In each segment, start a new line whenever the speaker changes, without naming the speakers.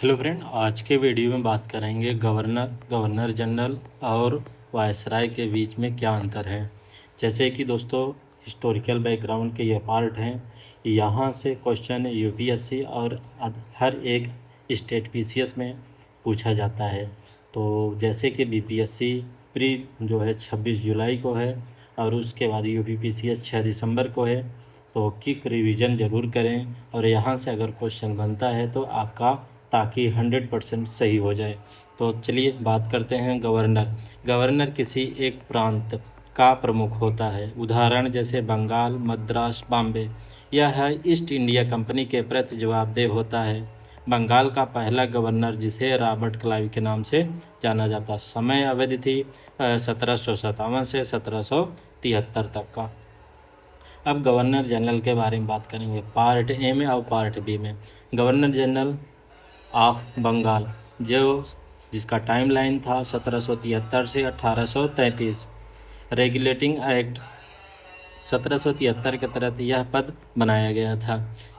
Hello friend, आज के video में बात करेंगे गवर्नर जनरल और वायसराय के बीच में क्या अंतर है। जैसे कि दोस्तों, हिस्टोरिकल बैकग्राउंड के ये पार्ट हैं। यहाँ से क्वेश्चन यूपीएससी और हर एक स्टेट पीसीएस में पूछा जाता है। तो जैसे कि बीपीएससी प्री जो है 26 जुलाई को है और उसके बाद यूपी पीसीएस 6 दिसंबर को है। तो क्विक रिवीजन ज़रूर करें और यहाँ से अगर क्वेश्चन बनता है तो आपका ताकि 100% सही हो जाए। तो चलिए बात करते हैं गवर्नर किसी एक प्रांत का प्रमुख होता है। उदाहरण जैसे बंगाल, मद्रास, बॉम्बे। यह है ईस्ट इंडिया कंपनी के प्रति जवाबदेह होता है। बंगाल का पहला गवर्नर, जिसे रॉबर्ट क्लाइव के नाम से जाना जाता, समय अवधि थी 1757 से 1773 तक का। अब गवर्नर जनरल के बारे में बात करेंगे पार्ट ए में और पार्ट बी में। गवर्नर जनरल ऑफ बंगाल जिसका टाइमलाइन था 1773 से 1833। रेगुलेटिंग एक्ट 1773 के तहत यह पद बनाया गया था।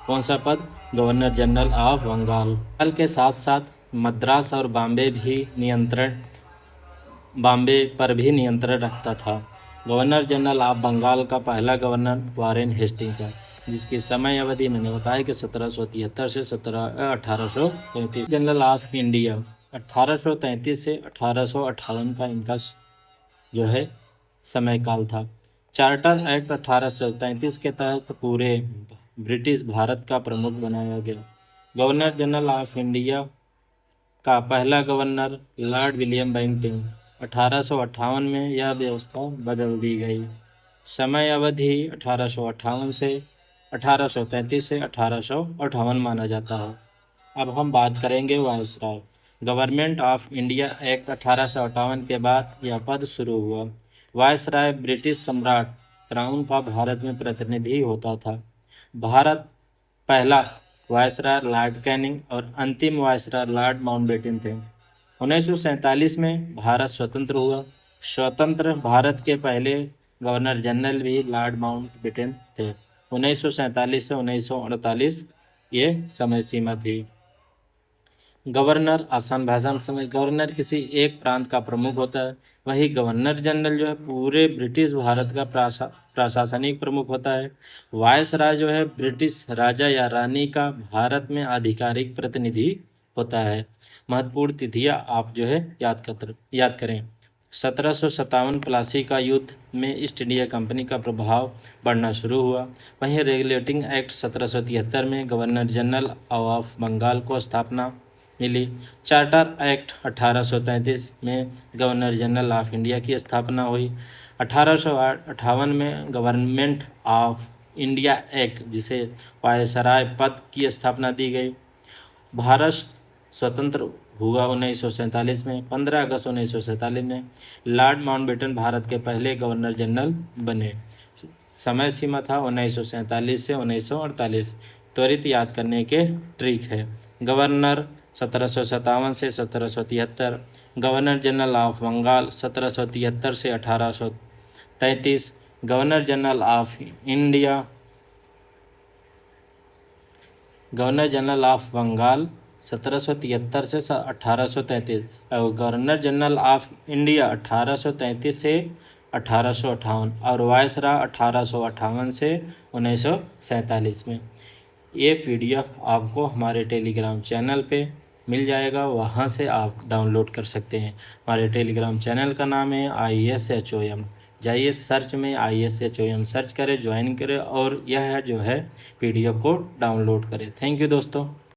कौन सा पद? गवर्नर जनरल ऑफ बंगाल के साथ साथ मद्रास और बॉम्बे पर भी नियंत्रण रखता था। गवर्नर जनरल ऑफ बंगाल का पहला गवर्नर वारेन हेस्टिंग्स है, जिसकी समय अवधि मैंने बताया कि 1773 से 1833। जनरल ऑफ इंडिया 1833 से 1858 का इनका जो है समय काल था। चार्टर एक्ट 1833 के तहत पूरे ब्रिटिश भारत का प्रमुख बनाया गया। गवर्नर जनरल ऑफ इंडिया का पहला गवर्नर लॉर्ड विलियम बेंटिंग। 1858 में यह व्यवस्था बदल दी गई। समय अवधि 1858 से 1833 से 1858 माना जाता है। अब हम बात करेंगे viceroy. Government of India act 1858 के बाद यह पद शुरू हुआ। वायसराय ब्रिटिश सम्राट क्राउन का भारत में प्रतिनिधि होता था। भारत पहला वायसराय लॉर्ड कैनिंग और अंतिम वायसराय लॉर्ड माउंटबेटन थे। 1947 में भारत स्वतंत्र हुआ। स्वतंत्र भारत के पहले गवर्नर जनरल भी लॉर्ड माउंटबेटन थे। 1947 से 1948 ये समय सीमा थी। गवर्नर आसान भाषा में समझ, गवर्नर किसी एक प्रांत का प्रमुख होता है। वही गवर्नर जनरल जो है पूरे ब्रिटिश भारत का प्रशासनिक प्रमुख होता है। वायसराय जो है ब्रिटिश राजा या रानी का भारत में आधिकारिक प्रतिनिधि होता है। महत्वपूर्ण तिथियां आप जो है याद करें। 1757 प्लासी का युद्ध में ईस्ट इंडिया कंपनी का प्रभाव बढ़ना शुरू हुआ। वहीं रेगुलेटिंग एक्ट 1773 में गवर्नर जनरल ऑफ बंगाल को स्थापना मिली। चार्टर एक्ट 1833 में गवर्नर जनरल ऑफ इंडिया की स्थापना हुई। 1858 में गवर्नमेंट ऑफ इंडिया एक्ट, जिसे वायसराय पद की स्थापना दी गई। भारत स्वतंत्र हुआ 1947 में। 15 अगस्त 1947 में लॉर्ड माउंटबेटन भारत के पहले गवर्नर जनरल बने। समय सीमा था 1947 से 1948। त्वरित याद करने के ट्रिक है। गवर्नर 1757 से 1773। गवर्नर जनरल ऑफ बंगाल 1773 से 1833। Governor general of India governor general of Bengal 1773 से 1833 और गवर्नर जनरल ऑफ इंडिया 1833 से 1858 और वायसराय 1858 से 1947 में। ये पीडीएफ आपको हमारे टेलीग्राम चैनल पे मिल जाएगा, वहाँ से आप डाउनलोड कर सकते हैं। हमारे टेलीग्राम चैनल का नाम है IASHOM। जाइए सर्च में IASHOM सर्च करें, ज्वाइन करें और यह जो है पीडीएफ को डाउनलोड करें। थैंक यू दोस्तों।